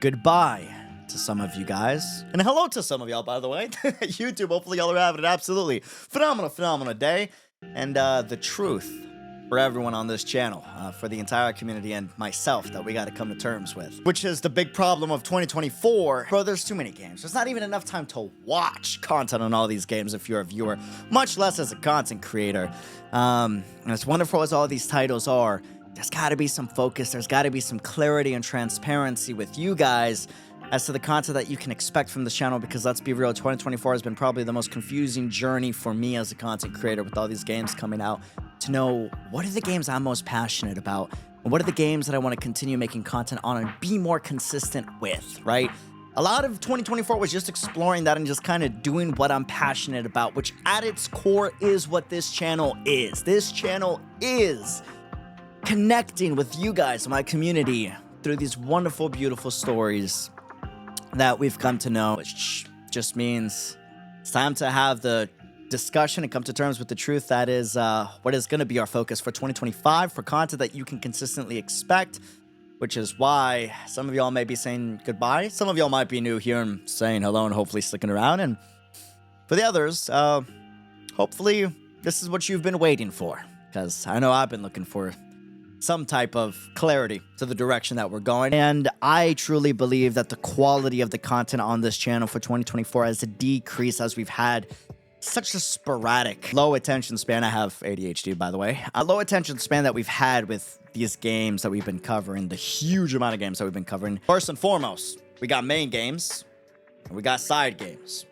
goodbye to some of you guys. And hello to some of y'all, by the way. YouTube, hopefully y'all are having an absolutely phenomenal day. And the truth for everyone on this channel, for the entire community and myself that we got to come to terms with, which is the big problem of 2024. Bro, there's too many games. There's not even enough time to watch content on all these games if you're a viewer, much less as a content creator. And as wonderful as all these titles are, there's got to be some focus. There's got to be some clarity and transparency with you guys as to the content that you can expect from this channel, because let's be real, 2024 has been probably the most confusing journey for me as a content creator with all these games coming out, to know what are the games I'm most passionate about and what are the games that I want to continue making content on and be more consistent with, right? A lot of 2024 was just exploring that and just kind of doing what I'm passionate about, which at its core is what this channel is. This channel is connecting with you guys, my community, through these wonderful, beautiful stories that we've come to know, which just means it's time to have the discussion and come to terms with the truth that is what is going to be our focus for 2025 for content that you can consistently expect, which is why some of y'all may be saying goodbye. Some of y'all might be new here and saying hello and hopefully sticking around. And for the others, hopefully this is what you've been waiting for, because I know I've been looking for some type of clarity to the direction that we're going. And I truly believe that the quality of the content on this channel for 2024 has decreased as we've had such a sporadic low attention span. I have ADHD, by the way. A low attention span that we've had with these games that we've been covering, the huge amount of games that we've been covering. First and foremost, we got main games and we got side games.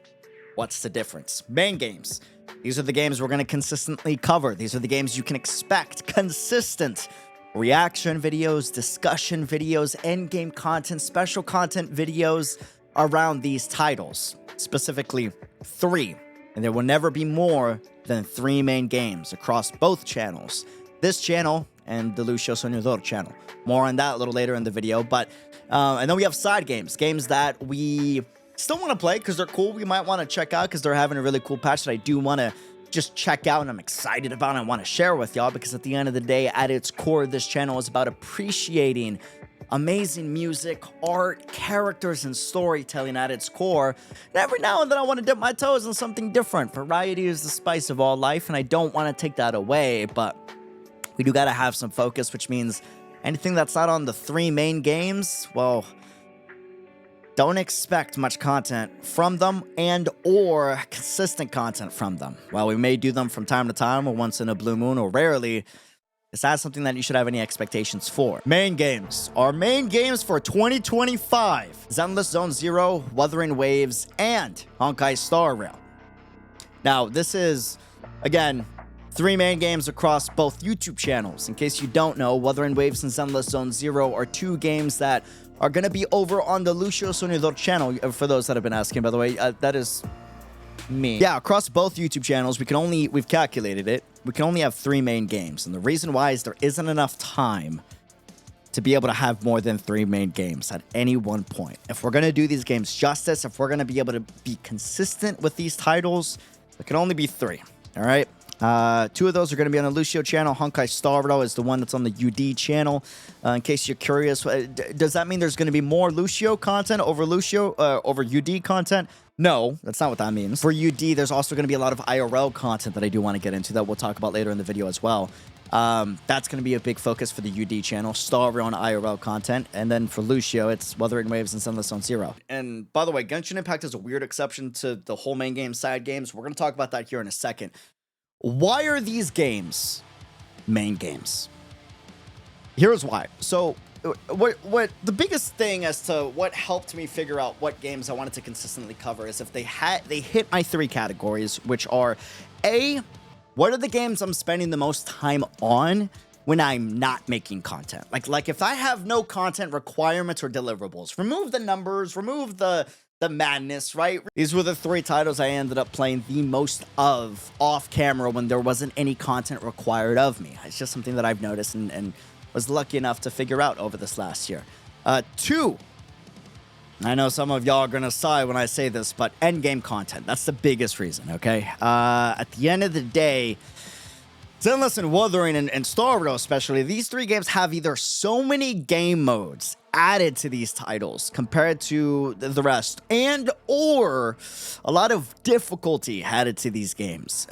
What's the difference? Main games. These are the games we're going to consistently cover. These are the games you can expect consistent reaction videos, discussion videos, endgame content, special content videos around these titles, specifically 3. And there will never be more than 3 main games across both channels. This channel and the Lucio Soñador channel. More on that a little later in the video. But and then we have side games, games that we still want to play because they're cool. We might want to check out because they're having a really cool patch that I do want to just check out and I'm excited about and I want to share with y'all, because at the end of the day, at its core, this channel is about appreciating amazing music, art, characters, and storytelling at its core. And every now and then I want to dip my toes in something different. Variety is the spice of all life, and I don't want to take that away, but we do got to have some focus, which means anything that's not on the 3 main games, well, don't expect much content from them and or consistent content from them. While we may do them from time to time or once in a blue moon or rarely, it's not something that you should have any expectations for. Main games. Our main games for 2025. Zenless Zone Zero, Wuthering Waves, and Honkai Star Rail. Now, this is, again, 3 main games across both YouTube channels. In case you don't know, Wuthering Waves and Zenless Zone Zero are 2 games that are going to be over on the Lucio Soñador channel. For those that have been asking, by the way, that is me. Yeah, across both YouTube channels, we've calculated it, we can only have 3 main games. And the reason why is there isn't enough time to be able to have more than 3 main games at any one point. If we're going to do these games justice, if we're going to be able to be consistent with these titles, there can only be 3. All right? 2 of those are going to be on the Lucio channel. Honkai Star Rail is the one that's on the UD channel. In case you're curious, does that mean there's going to be more Lucio content over UD content? No, that's not what that means. For UD, there's also going to be a lot of IRL content that I do want to get into that we'll talk about later in the video as well. That's going to be a big focus for the UD channel, Star Rail and IRL content. And then for Lucio, it's Wuthering Waves and Zenless Zone Zero. And by the way, Genshin Impact is a weird exception to the whole main game, side games. We're going to talk about that here in a second. Why are these games main games? Here's why. So what the biggest thing as to what helped me figure out what games I wanted to consistently cover is if they hit my 3 categories, which are A, what are the games I'm spending the most time on when I'm not making content? Like if I have no content requirements or deliverables, remove the numbers, remove the madness, right? These were the 3 titles I ended up playing the most of off camera when there wasn't any content required of me. It's just something that I've noticed and was lucky enough to figure out over this last year. 2, I know some of y'all are gonna sigh when I say this, but endgame content, that's the biggest reason, okay? At the end of the day, Zenless and Wuthering and Star Rail especially, these three games have either so many game modes added to these titles compared to the rest, and or a lot of difficulty added to these games.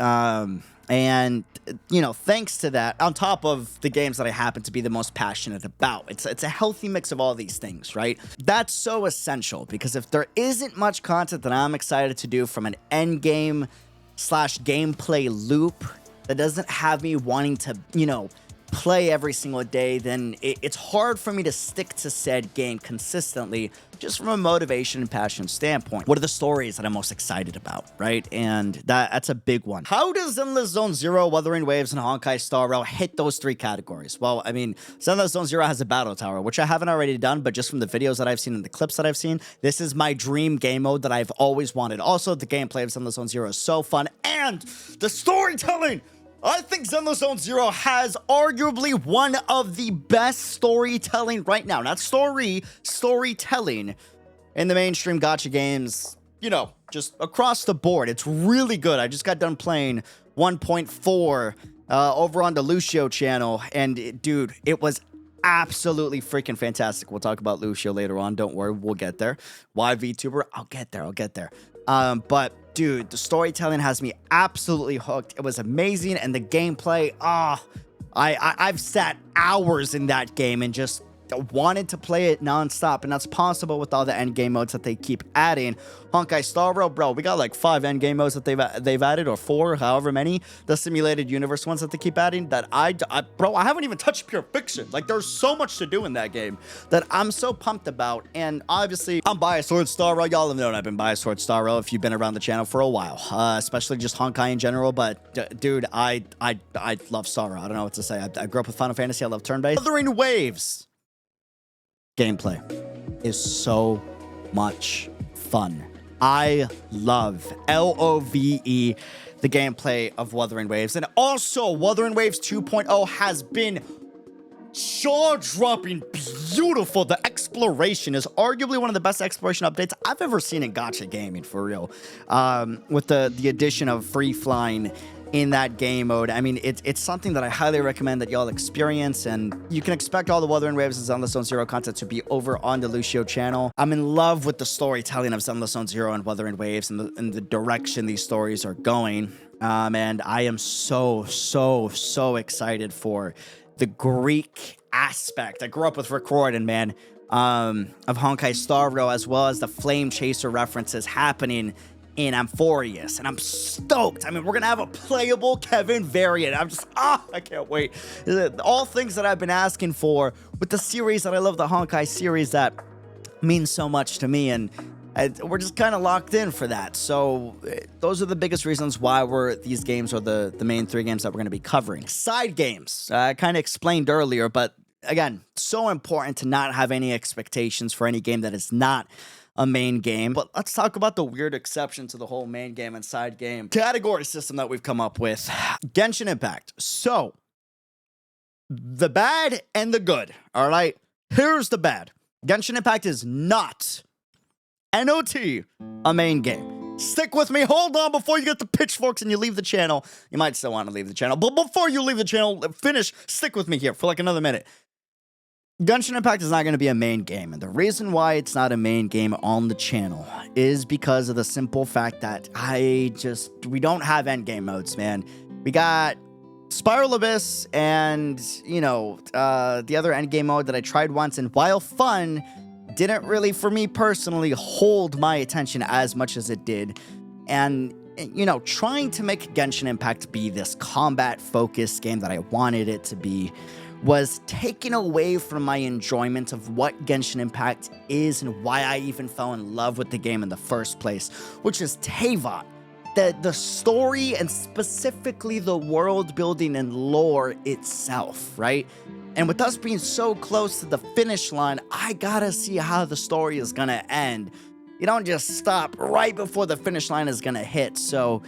And, you know, thanks to that, on top of the games that I happen to be the most passionate about, it's a healthy mix of all these things, right? That's so essential, because if there isn't much content that I'm excited to do from an end game / gameplay loop that doesn't have me wanting to, you know, play every single day, then it's hard for me to stick to said game consistently, just from a motivation and passion standpoint. What are the stories that I'm most excited about, right? And that's a big one. How does Zenless Zone Zero, Wuthering Waves, and Honkai Star Rail hit those three categories? Well, I mean, Zenless Zone Zero has a battle tower, which I haven't already done, but just from the videos that I've seen and the clips that I've seen, this is my dream game mode that I've always wanted. Also, the gameplay of Zenless Zone Zero is so fun, and the storytelling! I think Zenless Zone Zero has arguably one of the best storytelling right now. Not storytelling in the mainstream gacha games, you know, just across the board. It's really good. I just got done playing 1.4 over on the Lucio channel, and dude, it was absolutely freaking fantastic. We'll talk about Lucio later on. Don't worry, we'll get there. Why VTuber? I'll get there. But dude, the storytelling has me absolutely hooked. It was amazing, and the gameplay, I've sat hours in that game and just wanted to play it nonstop, and that's possible with all the end game modes that they keep adding. Honkai Star Rail, bro, we got like 5 end game modes that they've added, or 4, however many, the simulated universe ones that they keep adding, that bro, I haven't even touched Pure Fiction. Like, there's so much to do in that game that I'm so pumped about. And obviously, I'm biased towards Star Rail. Y'all have known I've been biased towards Star Rail if you've been around the channel for a while, especially just Honkai in general. But dude, I love Star Rail. I don't know what to say. I grew up with Final Fantasy. I love turn-based. Wuthering Waves gameplay is so much fun. I love LOVE, the gameplay of Wuthering Waves. And also, Wuthering Waves 2.0 has been jaw-dropping beautiful. The exploration is arguably one of the best exploration updates I've ever seen in gacha gaming, for real. With the addition of free flying in that game mode. I mean, it's something that I highly recommend that y'all experience, and you can expect all the Wuthering Waves and Zenless Zone Zero content to be over on the Lucio channel. I'm in love with the storytelling of Zenless Zone Zero and Wuthering Waves and the direction these stories are going. And I am so excited for the Greek aspect. I grew up with Rick Riordan, man, of Honkai Star Rail, as well as the Flame Chaser references happening in Amphorius, and I'm stoked. I mean, we're gonna have a playable Kevin variant. I'm just, I can't wait. All things that I've been asking for with the series that I love, the Honkai series, that means so much to me, and we're just kind of locked in for that. So those are the biggest reasons why these games are the main 3 games that we're gonna be covering. Side games, I kind of explained earlier, but again, so important to not have any expectations for any game that is not a main game. But let's talk about the weird exception to the whole main game and side game category system that we've come up with. Genshin Impact. So, the bad and the good, all right? Here's the bad. Genshin Impact is not, NOT, a main game. Stick with me. Hold on before you get the pitchforks and you leave the channel. You might still want to leave the channel, but before you leave the channel, stick with me here for like another minute. Genshin Impact is not going to be a main game, and the reason why it's not a main game on the channel is because of the simple fact that we don't have endgame modes, man. We got Spiral Abyss and, you know, the other endgame mode that I tried once, and while fun, didn't really, for me personally, hold my attention as much as it did. And, you know, trying to make Genshin Impact be this combat-focused game that I wanted it to be was taken away from my enjoyment of what Genshin Impact is and why I even fell in love with the game in the first place, which is Teyvat. The story, and specifically the world building and lore itself, right? And with us being so close to the finish line, I gotta see how the story is gonna end. You don't just stop right before the finish line is gonna hit, so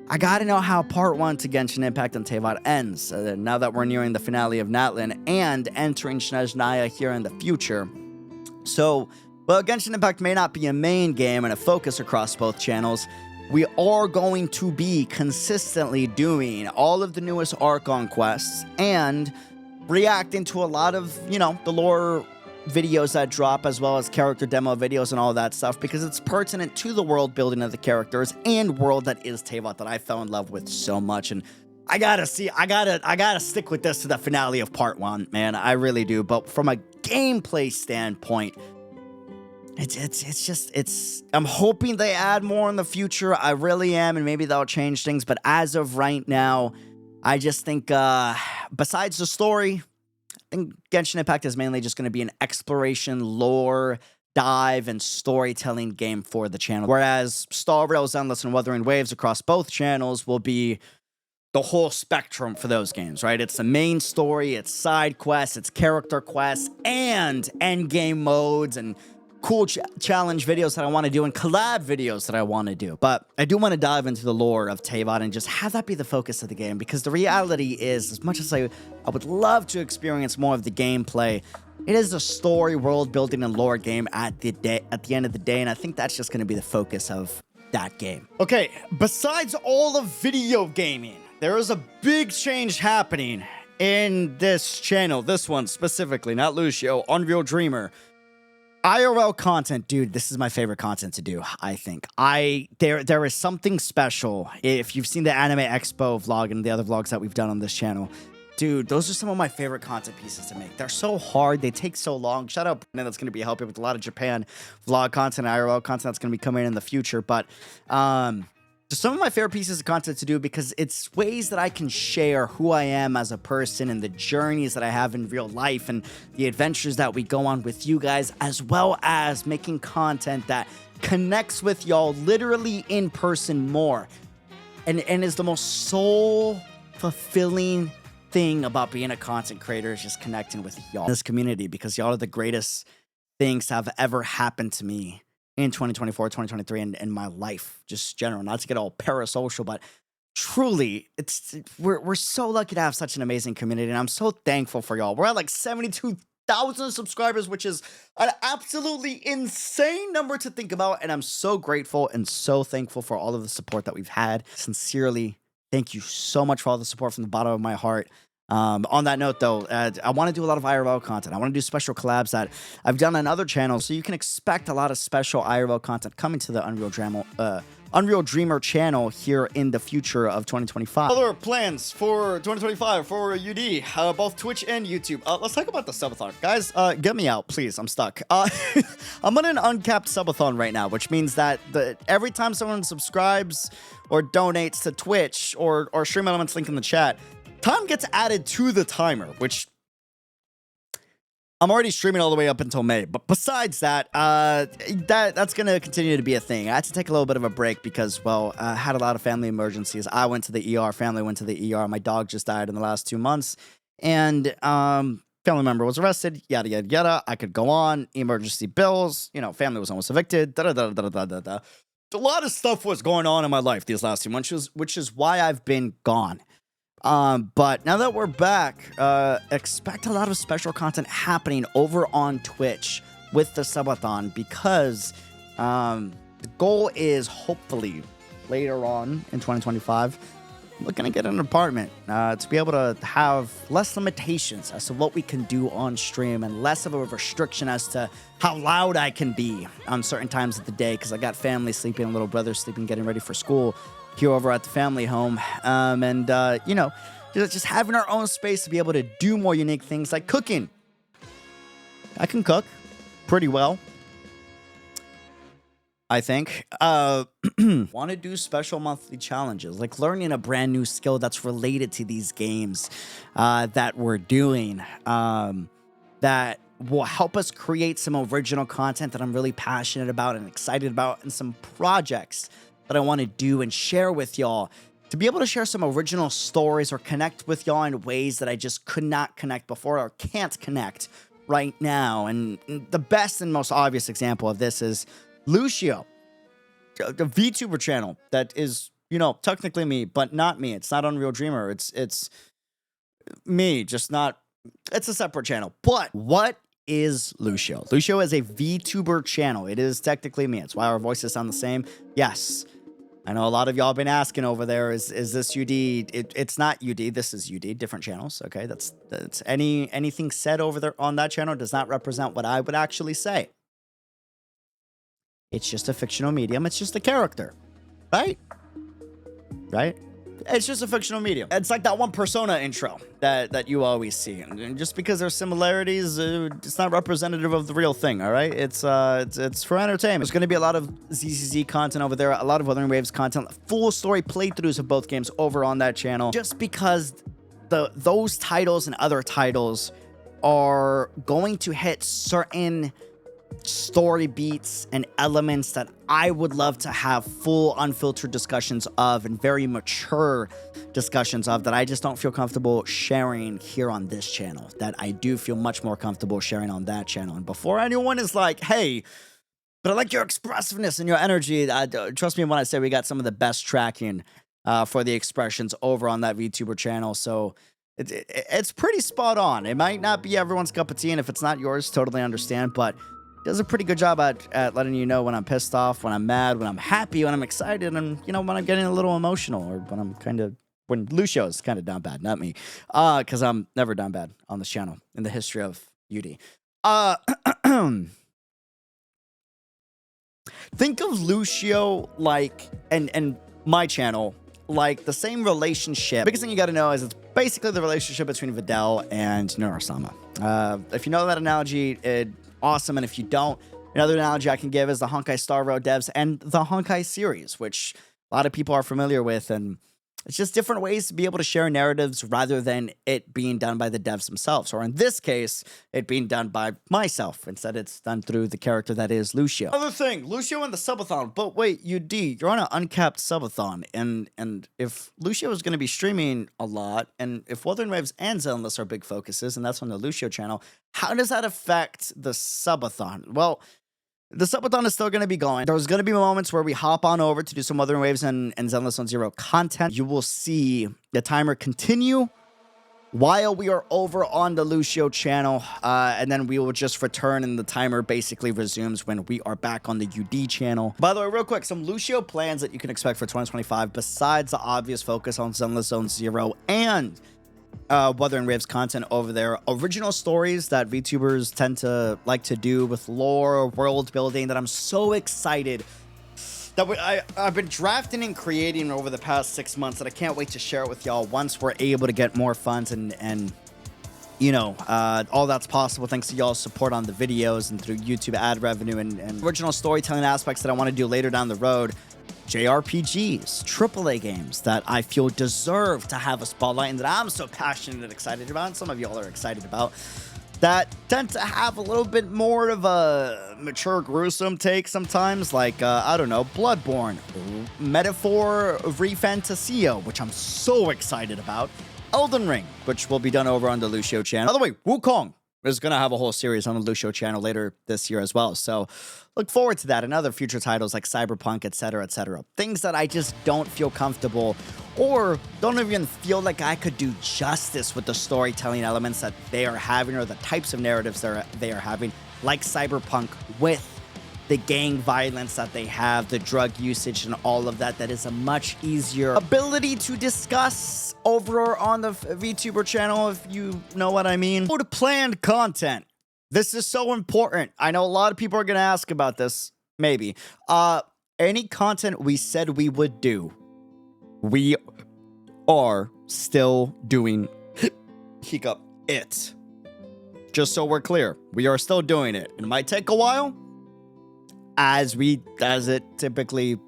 I gotta know how part 1 to Genshin Impact and Teyvat ends, now that we're nearing the finale of Natlan and entering Snezhnaya here in the future. So, while Genshin Impact may not be a main game and a focus across both channels, we are going to be consistently doing all of the newest Archon quests and reacting to a lot of, you know, the lore videos that drop, as well as character demo videos and all that stuff, because it's pertinent to the world building of the characters and world that is Teyvat that I fell in love with so much. And I gotta stick with this to the finale of part 1, man. I really do. But from a gameplay standpoint, I'm hoping they add more in the future. I really am, and maybe they'll change things. But as of right now, I just think, besides the story, I think Genshin Impact is mainly just going to be an exploration, lore, dive, and storytelling game for the channel. Whereas Star Rails, Endless, and Wuthering Waves across both channels will be the whole spectrum for those games, right? It's the main story, it's side quests, it's character quests, and endgame modes, and cool challenge videos that I want to do, and collab videos that I want to do. But I do want to dive into the lore of Teyvat and just have that be the focus of the game, because the reality is, as much as I would love to experience more of the gameplay, it is a story, world building, and lore game at the end of the day, and I think that's just going to be the focus of that game. Okay, besides all of video gaming, there is a big change happening in this channel, this one specifically, not Lucio, Unreal Dreamer. IRL content, dude, this is my favorite content to do, I think. There is something special. If you've seen the Anime Expo vlog and the other vlogs that we've done on this channel, dude, those are some of my favorite content pieces to make. They're so hard. They take so long. Shout out Brennan, that's going to be helping with a lot of Japan vlog content, IRL content that's going to be coming in the future. But just some of my favorite pieces of content to do, because it's ways that I can share who I am as a person and the journeys that I have in real life and the adventures that we go on with you guys, as well as making content that connects with y'all literally in person more. And is the most soul fulfilling thing about being a content creator, is just connecting with y'all in this community, because y'all are the greatest things to have ever happened to me in 2024, 2023, and in my life, just general. Not to get all parasocial, but truly, we're so lucky to have such an amazing community, and I'm so thankful for y'all. We're at like 72,000 subscribers, which is an absolutely insane number to think about, and I'm so grateful and so thankful for all of the support that we've had. Sincerely, thank you so much for all the support from the bottom of my heart. On that note, though, I want to do a lot of IRL content. I want to do special collabs that I've done on other channels, so you can expect a lot of special IRL content coming to the Unreal Dreamer channel here in the future of 2025. Other plans for 2025 for UD, both Twitch and YouTube. Let's talk about the subathon. Guys, get me out, please. I'm stuck. I'm on an uncapped subathon right now, which means that every time someone subscribes or donates to Twitch or Stream Elements link in the chat, time gets added to the timer, which I'm already streaming all the way up until May. But besides that, that's going to continue to be a thing. I had to take a little bit of a break because, well, I had a lot of family emergencies. I went to the ER, family went to the ER. My dog just died in the last 2 months. And family member was arrested, yada, yada, yada. I could go on, emergency bills, you know, family was almost evicted, da-da-da-da-da-da-da. A lot of stuff was going on in my life these last 2 months, which is why I've been gone. But now that we're back, expect a lot of special content happening over on Twitch with the subathon, because the goal is hopefully later on in 2025, I'm looking to get an apartment to be able to have less limitations as to what we can do on stream, and less of a restriction as to how loud I can be on certain times of the day, because I got family sleeping, little brother sleeping, getting ready for school here over at the family home, you know, just having our own space to be able to do more unique things like cooking. I can cook pretty well, I think. Want to do special monthly challenges, like learning a brand new skill that's related to these games that we're doing, that will help us create some original content that I'm really passionate about and excited about, and some projects that I want to do and share with y'all, to be able to share some original stories or connect with y'all in ways that I just could not connect before or can't connect right now. And the best and most obvious example of this is Lucio, the VTuber channel that is, you know, technically me, but not me. It's not Unreal Dreamer. It's me, just not, it's a separate channel. But what is Lucio? Lucio is a VTuber channel. It is technically me. It's why our voices sound the same. Yes, I know a lot of y'all been asking over there, is this UD? It's not UD. This is UD. Different channels. Okay, that's anything said over there on that channel does not represent what I would actually say. It's just a fictional medium. It's just a character, right? Right? It's just a fictional medium. It's like that one Persona intro that you always see, and just because there's similarities, it's not representative of the real thing. All right, it's for entertainment. There's going to be a lot of ZZZ content over there, a lot of Wuthering Waves content, full story playthroughs of both games over on that channel. Just because those titles and other titles are going to hit certain story beats and elements that I would love to have full unfiltered discussions of, and very mature discussions of, that I just don't feel comfortable sharing here on this channel, that I do feel much more comfortable sharing on that channel. And before anyone is like, hey, but I like your expressiveness and your energy, trust me when I say we got some of the best tracking for the expressions over on that VTuber channel. So it's pretty spot on. It might not be everyone's cup of tea, and if it's not yours, totally understand, but does a pretty good job at letting you know when I'm pissed off, when I'm mad, when I'm happy, when I'm excited, and, you know, when I'm getting a little emotional, or when I'm when Lucio is kind of down bad, not me, because I'm never down bad on this channel in the history of UD. Think of Lucio like, and my channel, like the same relationship. Biggest thing you got to know is it's basically the relationship between Videl and Nurasama. If you know that analogy, awesome. And if you don't, another analogy I can give is the Honkai Star Rail devs and the Honkai series, which a lot of people are familiar with. And it's just different ways to be able to share narratives rather than it being done by the devs themselves. Or in this case, it being done by myself. Instead, it's done through the character that is Lucio. Another thing, Lucio and the subathon. But wait, you're on an uncapped subathon. And if Lucio is going to be streaming a lot, and if Wuthering Waves and Zenless are big focuses, and that's on the Lucio channel, how does that affect the subathon? Well, the subathon is still going to be going. There's going to be moments where we hop on over to do some Wuthering Waves and Zenless on Zero content. You will see the timer continue while we are over on the Lucio channel, and then we will just return, and the timer basically resumes when we are back on the UD channel. By the way, real quick, some Lucio plans that you can expect for 2025, besides the obvious focus on Zenless Zone Zero and Wuthering Waves content over there. Original stories that VTubers tend to like to do with lore, world building, that I'm so excited that I've been drafting and creating over the past 6 months, that I can't wait to share it with y'all once we're able to get more funds, and you know, all that's possible thanks to y'all's support on the videos and through YouTube ad revenue and original storytelling aspects that I want to do later down the road. JRPGs, AAA games that I feel deserve to have a spotlight, and that I'm so passionate and excited about, and some of y'all are excited about, that tend to have a little bit more of a mature, gruesome take sometimes, like, I don't know, Bloodborne, Metaphor Refantasio, which I'm so excited about, Elden Ring, which will be done over on the Lucio channel. By the way, Wukong is going to have a whole series on the Lucio channel later this year as well, so look forward to that, and other future titles like Cyberpunk, etc., etc. Things that I just don't feel comfortable, or don't even feel like I could do justice with the storytelling elements that they are having, or the types of narratives they are having, like Cyberpunk, with the gang violence that they have, the drug usage, and all of that. That is a much easier ability to discuss over on the VTuber channel, if you know what I mean. Go to planned content. This is so important. I know a lot of people are going to ask about this, maybe. Any content we said we would do, we are still doing it. Just so we're clear, we are still doing it. It might take a while, as it typically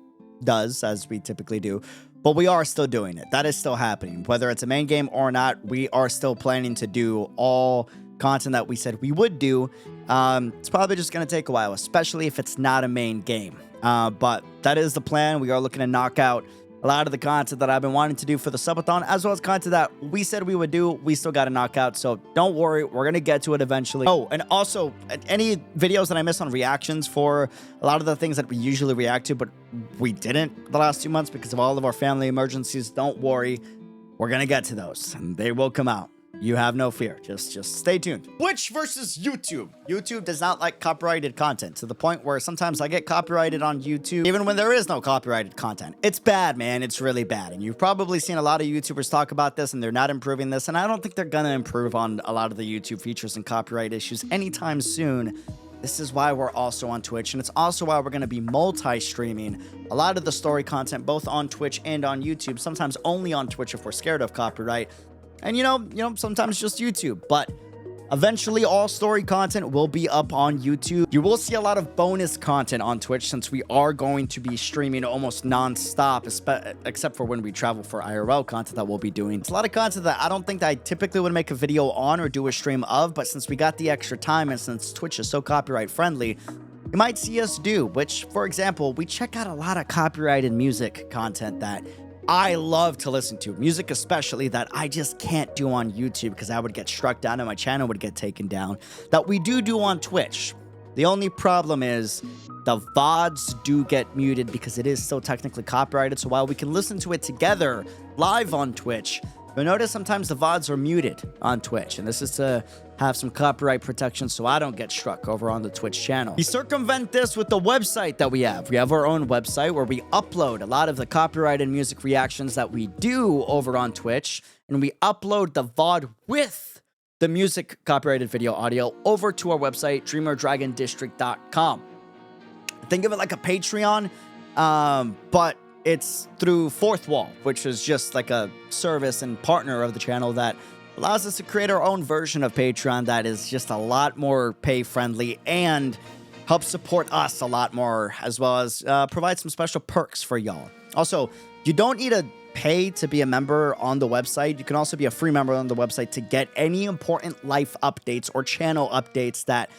does, as we typically do, but we are still doing it. That is still happening. Whether it's a main game or not, we are still planning to do all content that we said we would do. It's probably just going to take a while, especially if it's not a main game. But that is the plan. We are looking to knock out a lot of the content that I've been wanting to do for the subathon, as well as content that we said we would do. We still got to knock out, so don't worry, we're going to get to it eventually. Oh, and also, any videos that I miss on reactions for a lot of the things that we usually react to, but we didn't the last 2 months because of all of our family emergencies, don't worry, we're going to get to those, and they will come out. You have no fear. Just stay tuned. Twitch versus YouTube. YouTube does not like copyrighted content to the point where sometimes I get copyrighted on YouTube, even when there is no copyrighted content. It's bad, man. It's really bad. And you've probably seen a lot of YouTubers talk about this, and they're not improving this. And I don't think they're gonna improve on a lot of the YouTube features and copyright issues anytime soon. This is why we're also on Twitch, and it's also why we're going to be multi-streaming a lot of the story content, both on Twitch and on YouTube, sometimes only on Twitch if we're scared of copyright, and you know, sometimes just YouTube, but eventually all story content will be up on YouTube. You will see a lot of bonus content on Twitch since we are going to be streaming almost non-stop, except for when we travel for IRL content that we'll be doing. It's a lot of content that I don't think that I typically would make a video on or do a stream of, but since we got the extra time and since Twitch is so copyright friendly, you might see us do, which, for example, we check out a lot of copyrighted music content that I love to listen to, music especially that I just can't do on YouTube because I would get struck down and my channel would get taken down, that we do on Twitch. The only problem is the VODs do get muted because it is still technically copyrighted, so while we can listen to it together live on Twitch, you'll notice sometimes the VODs are muted on Twitch, and this is to have some copyright protection so I don't get struck over on the Twitch channel. We circumvent this with the website that we have. We have our own website where we upload a lot of the copyrighted music reactions that we do over on Twitch, and we upload the VOD with the music copyrighted video audio over to our website, dreamerdragondistrict.com. Think of it like a Patreon, but it's through Fourth Wall, which is just like a service and partner of the channel that allows us to create our own version of Patreon that is just a lot more pay-friendly and helps support us a lot more, as well as provide some special perks for y'all. Also, you don't need to pay to be a member on the website. You can also be a free member on the website to get any important life updates or channel updates that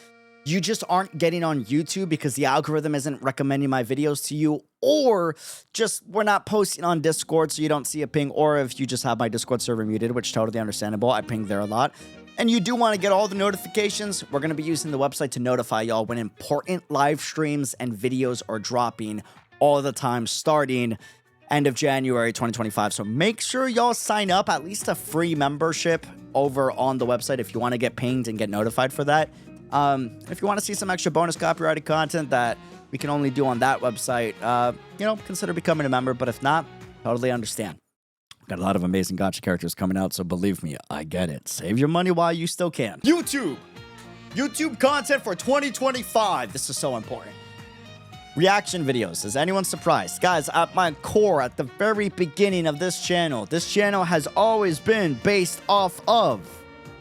you just aren't getting on YouTube because the algorithm isn't recommending my videos to you, or just we're not posting on Discord so you don't see a ping, or if you just have my Discord server muted, which is totally understandable. I ping there a lot. And you do want to get all the notifications. We're going to be using the website to notify y'all when important live streams and videos are dropping all the time starting end of January 2025. So make sure y'all sign up, at least a free membership over on the website if you want to get pinged and get notified for that. If you want to see some extra bonus copyrighted content that we can only do on that website, consider becoming a member. But if not, totally understand. Got a lot of amazing gacha characters coming out, so believe me, I get it. Save your money while you still can. YouTube content for 2025. This is so important. Reaction videos. Is anyone surprised? Guys, at my core, at the very beginning of this channel has always been based off of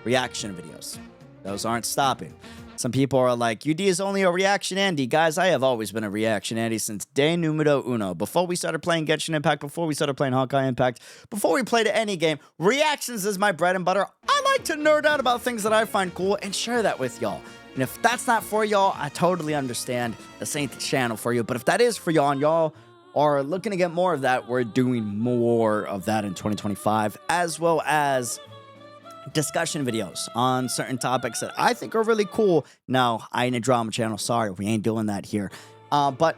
reaction videos. Those aren't stopping. Some people are like, UD is only a reaction Andy. Guys, I have always been a reaction Andy since day numero uno. Before we started playing Genshin Impact, before we started playing Honkai Impact, before we played any game, reactions is my bread and butter. I like to nerd out about things that I find cool and share that with y'all. And if that's not for y'all, I totally understand. This ain't the channel for you. But if that is for y'all and y'all are looking to get more of that, we're doing more of that in 2025, as well as discussion videos on certain topics that I think are really cool. No, I ain't a drama channel. Sorry, we ain't doing that here. But,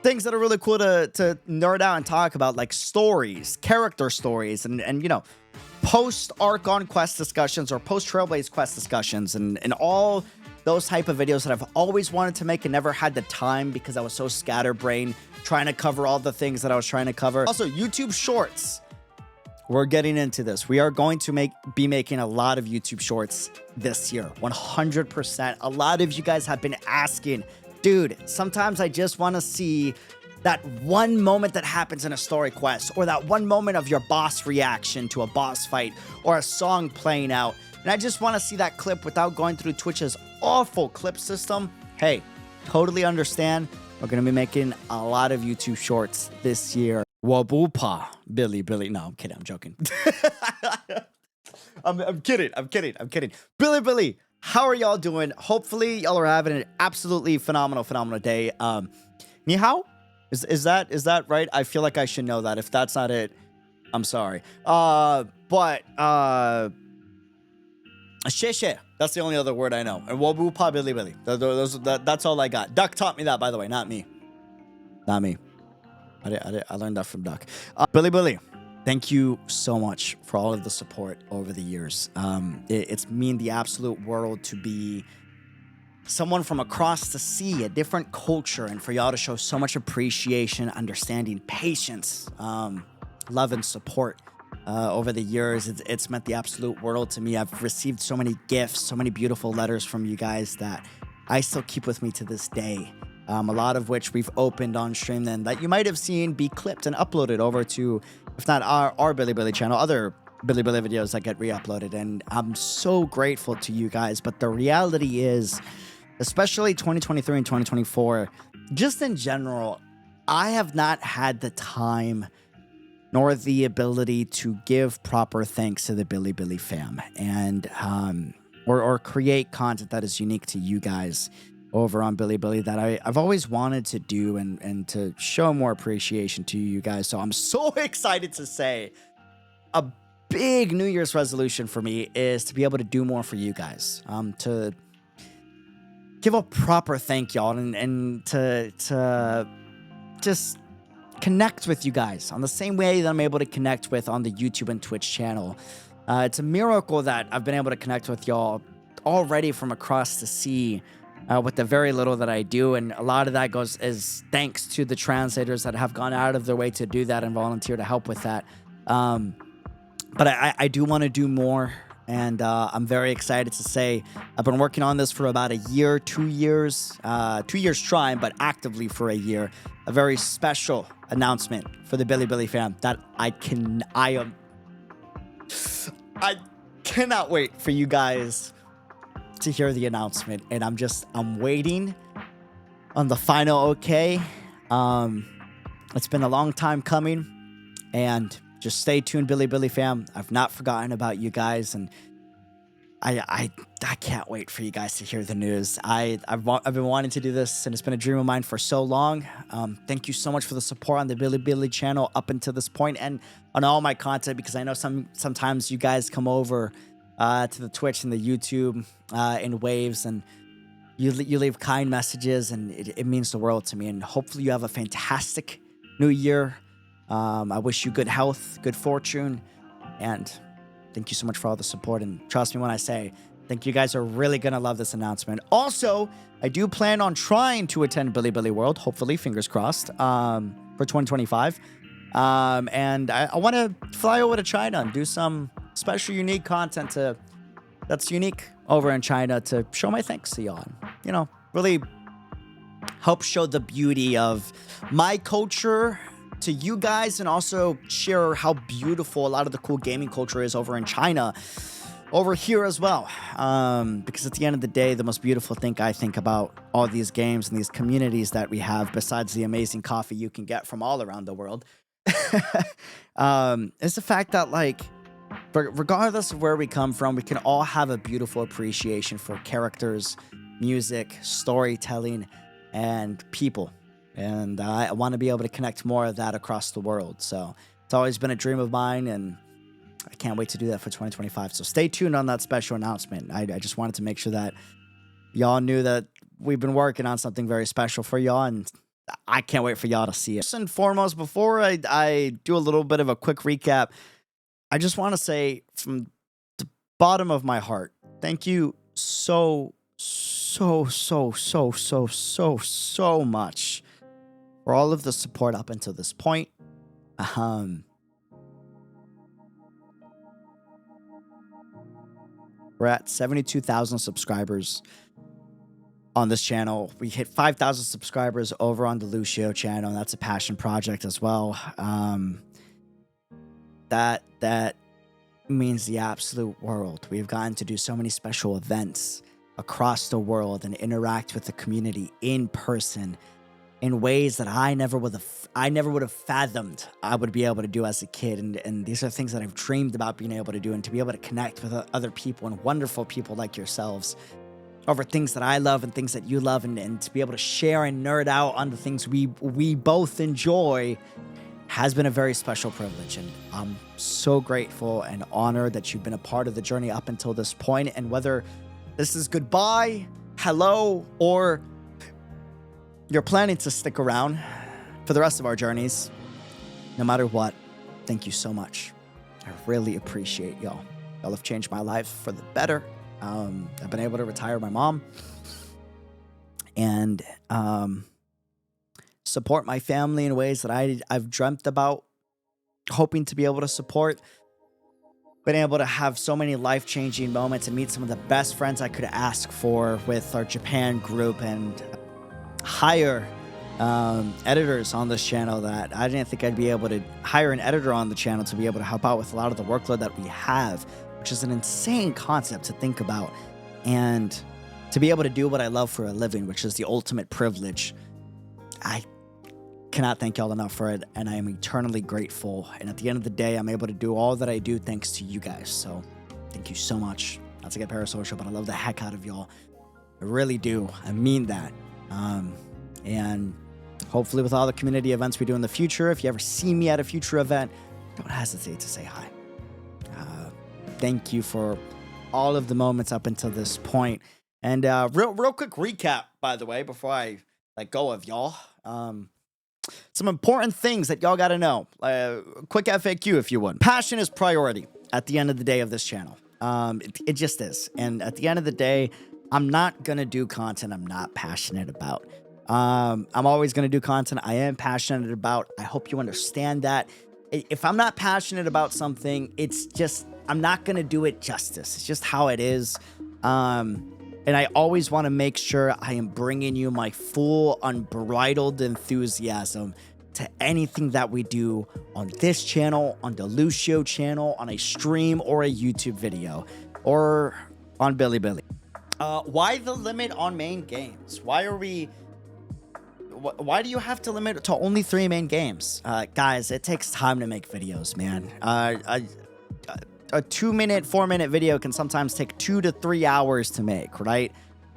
things that are really cool to nerd out and talk about, like stories, character stories, and post-arc on quest discussions or post-Trailblaze quest discussions, and all those type of videos that I've always wanted to make and never had the time because I was so scatterbrained trying to cover all the things that I was trying to cover. Also, YouTube Shorts. We're getting into this. We are going to be making a lot of YouTube Shorts this year, 100%. A lot of you guys have been asking, dude, sometimes I just want to see that one moment that happens in a story quest, or that one moment of your boss reaction to a boss fight, or a song playing out. And I just want to see that clip without going through Twitch's awful clip system. Hey, totally understand. We're going to be making a lot of YouTube Shorts this year. Wabupa, Bilibili. No, I'm kidding. I'm joking. I'm kidding. Bilibili, how are y'all doing? Hopefully, y'all are having an absolutely phenomenal day. Ni hao? Is that right? I feel like I should know that. If that's not it, I'm sorry. Sheshe. That's the only other word I know. And Wabupa, Bilibili. That's all I got. Duck taught me that, by the way. Not me. I learned that from Duck. Bilibili, Thank you so much for all of the support over the years. It's mean the absolute world to be someone from across the sea, a different culture, and for y'all to show so much appreciation, understanding, patience, love, and support over the years. It's meant the absolute world to me. I've received so many gifts, so many beautiful letters from you guys that I still keep with me to this day. A lot of which we've opened on stream then that you might have seen be clipped and uploaded over to, if not our Bilibili channel, other Bilibili videos that get re-uploaded. And I'm so grateful to you guys. But the reality is, especially 2023 and 2024, just in general, I have not had the time nor the ability to give proper thanks to the Bilibili fam and or create content that is unique to you guys over on Bilibili that I've always wanted to do and to show more appreciation to you guys. So I'm so excited to say a big New Year's resolution for me is to be able to do more for you guys, to give a proper thank y'all and to just connect with you guys on the same way that I'm able to connect with on the YouTube and Twitch channel. It's a miracle that I've been able to connect with y'all already from across the sea with the very little that I do. And a lot of that is thanks to the translators that have gone out of their way to do that and volunteer to help with that. But I do want to do more. And I'm very excited to say I've been working on this for about a year, 2 years, 2 years trying, but actively for a year. A very special announcement for the Bilibili fam that I cannot wait for you guys to hear the announcement. And I'm waiting on the final okay. It's been a long time coming, and just stay tuned, Bilibili fam. I've not forgotten about you guys, and I can't wait for you guys to hear the news. I've been wanting to do this, and it's been a dream of mine for so long. Thank you so much for the support on the Bilibili channel up until this point, and on all my content, because I know sometimes you guys come over to the Twitch and the YouTube in waves, and you leave kind messages, and it means the world to me. And hopefully you have a fantastic new year. I wish you good health, good fortune, and thank you so much for all the support. And trust me when I say, I think you guys are really going to love this announcement. Also, I do plan on trying to attend Bilibili World, hopefully, fingers crossed, for 2025. And I want to fly over to China and do some special, unique content that's unique over in China to show my thanks to y'all. You know, really help show the beauty of my culture to you guys, and also share how beautiful a lot of the cool gaming culture is over in China, over here as well. Because at the end of the day, the most beautiful thing I think about all these games and these communities that we have, besides the amazing coffee you can get from all around the world, is the fact that, like, regardless of where we come from, we can all have a beautiful appreciation for characters, music, storytelling, and people. And I want to be able to connect more of that across the world. So it's always been a dream of mine, and I can't wait to do that for 2025. So stay tuned on that special announcement. I just wanted to make sure that y'all knew that we've been working on something very special for y'all, and I can't wait for y'all to see it. First and foremost, before I do a little bit of a quick recap, I just want to say from the bottom of my heart, thank you so much for all of the support up until this point. We're at 72,000 subscribers on this channel. We hit 5,000 subscribers over on the Lucio channel, and that's a passion project as well. That means the absolute world. We've gotten to do so many special events across the world and interact with the community in person in ways that I never would have fathomed I would be able to do as a kid. And these are things that I've dreamed about being able to do, and to be able to connect with other people and wonderful people like yourselves over things that I love and things that you love, and to be able to share and nerd out on the things we both enjoy has been a very special privilege. And I'm so grateful and honored that you've been a part of the journey up until this point. And whether this is goodbye, hello, or you're planning to stick around for the rest of our journeys, no matter what, thank you so much. I really appreciate y'all. Y'all have changed my life for the better. I've been able to retire my mom and support my family in ways that I've dreamt about, hoping to be able to support. Been able to have so many life-changing moments and meet some of the best friends I could ask for with our Japan group, and hire editors on this channel that I didn't think I'd be able to hire an editor on the channel to be able to help out with a lot of the workload that we have, which is an insane concept to think about. And to be able to do what I love for a living, which is the ultimate privilege. I cannot thank y'all enough for it, and I am eternally grateful. And at the end of the day, I'm able to do all that I do thanks to you guys. So thank you so much. Not to get parasocial, but I love the heck out of y'all. I really do. I mean that. And hopefully with all the community events we do in the future, if you ever see me at a future event, don't hesitate to say hi. Thank you for all of the moments up until this point. And real quick recap, by the way, before I let go of y'all. Some important things that y'all got to know. Quick FAQ, if you would. Passion is priority at the end of the day of this channel. It just is. And at the end of the day, I'm not going to do content I'm not passionate about. I'm always going to do content I am passionate about. I hope you understand that. If I'm not passionate about something, it's just, I'm not going to do it justice. It's just how it is. And I always want to make sure I am bringing you my full, unbridled enthusiasm to anything that we do on this channel, on the Lucio channel, on a stream or a YouTube video, or on Bilibili. Why the limit on main games? Why do you have to limit it to only 3 main games? Guys, it takes time to make videos, man. A 2-minute, 4-minute video can sometimes take 2 to 3 hours to make, right?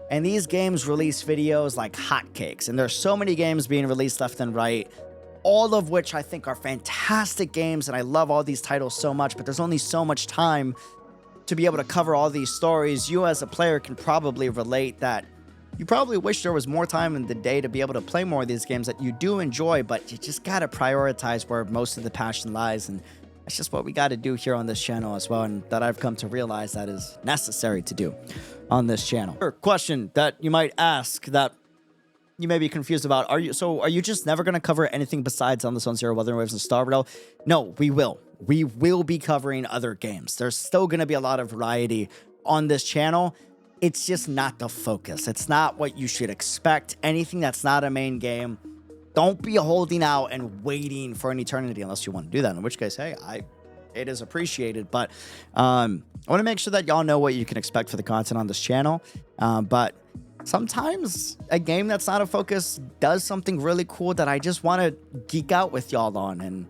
And these games release videos like hotcakes, and there's so many games being released left and right, all of which I think are fantastic games, and I love all these titles so much, but there's only so much time to be able to cover all these stories. You as a player can probably relate that you probably wish there was more time in the day to be able to play more of these games that you do enjoy, but you just gotta prioritize where most of the passion lies, and that's just what we got to do here on this channel as well, and that I've come to realize that is necessary to do on this channel. Question that you might ask that you may be confused about: Are you just never going to cover anything besides On the Sun Zero, Wuthering Waves, and Star Battle? No, we will. We will be covering other games. There's still going to be a lot of variety on this channel. It's just not the focus. It's not what you should expect. Anything that's not a main game, don't be holding out and waiting for an eternity unless you want to do that, in which case, hey, it is appreciated. But I want to make sure that y'all know what you can expect for the content on this channel. But sometimes a game that's not a focus does something really cool that I just want to geek out with y'all on, and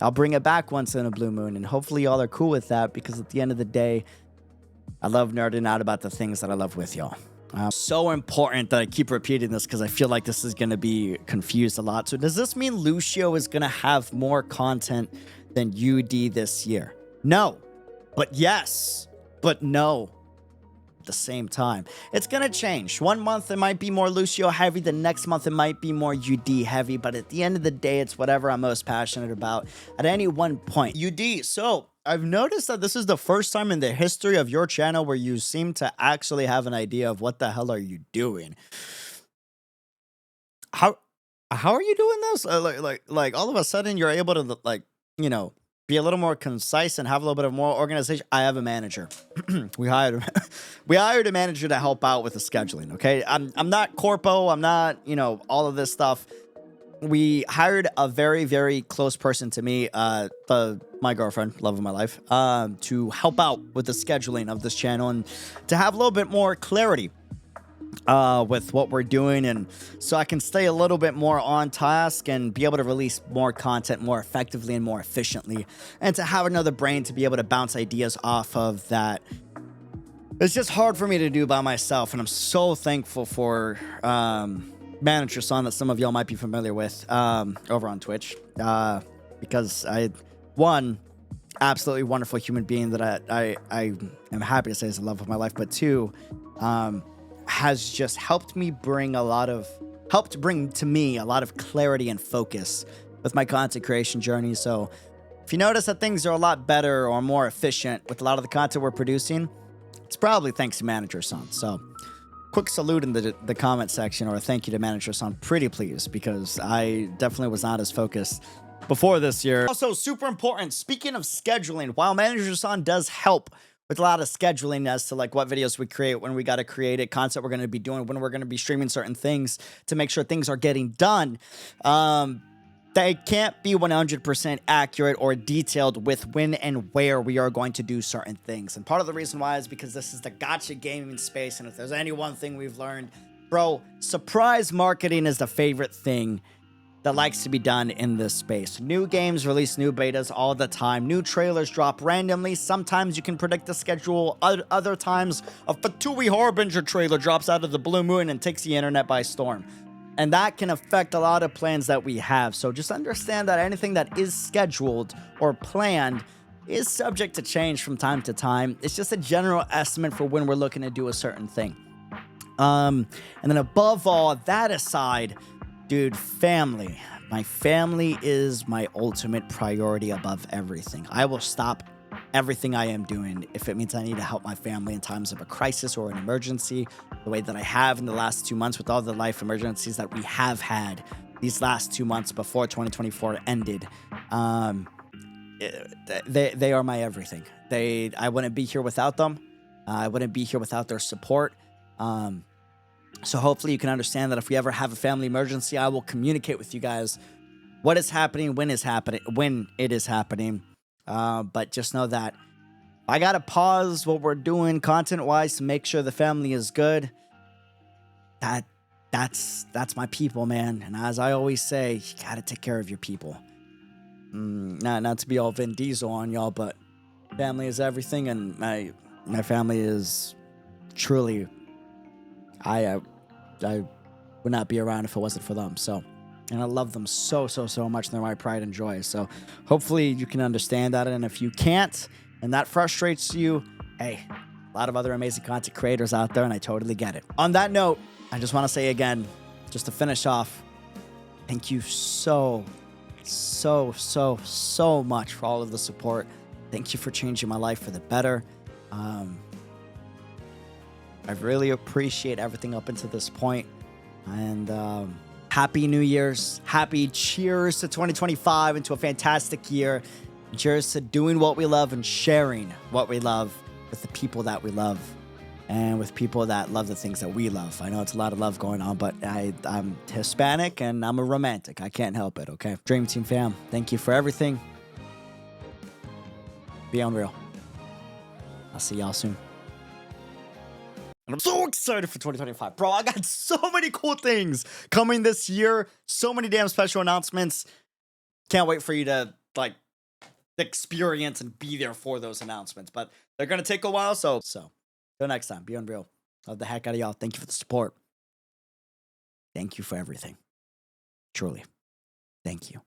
I'll bring it back once in a blue moon, and hopefully y'all are cool with that, because at the end of the day, I love nerding out about the things that I love with y'all. So important that I keep repeating this because I feel like this is going to be confused a lot. So does this mean Lucio is going to have more content than UD this year? No, but yes, but no. At the same time, it's going to change. One month it might be more Lucio heavy. The next month it might be more UD heavy. But at the end of the day, it's whatever I'm most passionate about at any one point. UD, so I've noticed that this is the first time in the history of your channel where you seem to actually have an idea of what the hell are you doing. How are you doing this? Like all of a sudden you're able to, like, you know, be a little more concise and have a little bit of more organization. I have a manager. we hired a manager to help out with the scheduling. Okay, I'm not corpo. I'm not, you know, all of this stuff. We hired a very, very close person to me, my girlfriend, love of my life, to help out with the scheduling of this channel and to have a little bit more clarity with what we're doing, and so I can stay a little bit more on task and be able to release more content more effectively and more efficiently, and to have another brain to be able to bounce ideas off of that. It's just hard for me to do by myself, and I'm so thankful for Manager Son that some of y'all might be familiar with over on Twitch, because one, absolutely wonderful human being that I am happy to say is the love of my life, but two, has just helped bring to me a lot of clarity and focus with my content creation journey. So If you notice that things are a lot better or more efficient with a lot of the content we're producing, it's probably thanks to Manager Son. So, quick salute in the comment section, or a thank you to Manager Son. Pretty pleased, because I definitely was not as focused before this year. Also, super important, speaking of scheduling, while Manager Son does help with a lot of scheduling as to like what videos we create, when we got to create it, content we're going to be doing, when we're going to be streaming certain things to make sure things are getting done, they can't be 100% accurate or detailed with when and where we are going to do certain things. And part of the reason why is because this is the gacha gaming space, and if there's any one thing we've learned, bro, surprise marketing is the favorite thing that likes to be done in this space. New games release new betas all the time. New trailers drop randomly. Sometimes you can predict the schedule. Other times, a Fatui Harbinger trailer drops out of the blue moon and takes the internet by storm. And that can affect a lot of plans that we have. So just understand that anything that is scheduled or planned is subject to change from time to time. It's just a general estimate for when we're looking to do a certain thing. And then above all, that aside, dude, family. My family is my ultimate priority above everything. I will stop everything I am doing if it means I need to help my family in times of a crisis or an emergency, the way that I have in the last 2 months with all the life emergencies that we have had these last 2 months before 2024 ended. They are my everything. I wouldn't be here without them. I wouldn't be here without their support. So hopefully you can understand that if we ever have a family emergency, I will communicate with you guys what is happening, when it is happening. But just know that I gotta pause what we're doing content-wise to make sure the family is good. That's my people, man. And as I always say, you gotta take care of your people. Not to be all Vin Diesel on y'all, but family is everything, and my family is truly. I would not be around if it wasn't for them. So, and I love them so much. They're my pride and joy. So hopefully you can understand that. And if you can't, and that frustrates you, hey, a lot of other amazing content creators out there, and I totally get it. On that note, I just want to say again, just to finish off, thank you so much for all of the support. Thank you for changing my life for the better. I really appreciate everything up until this point. And happy New Year's. Happy cheers to 2025 and to a fantastic year. Cheers to doing what we love and sharing what we love with the people that we love and with people that love the things that we love. I know it's a lot of love going on, but I'm Hispanic and I'm a romantic. I can't help it, okay? Dream Team fam, thank you for everything. Be unreal. I'll see y'all soon. And I'm so excited for 2025. Bro, I got so many cool things coming this year. So many damn special announcements. Can't wait for you to, like, experience and be there for those announcements. But they're going to take a while, so till next time. Be unreal. Love the heck out of y'all. Thank you for the support. Thank you for everything. Truly. Thank you.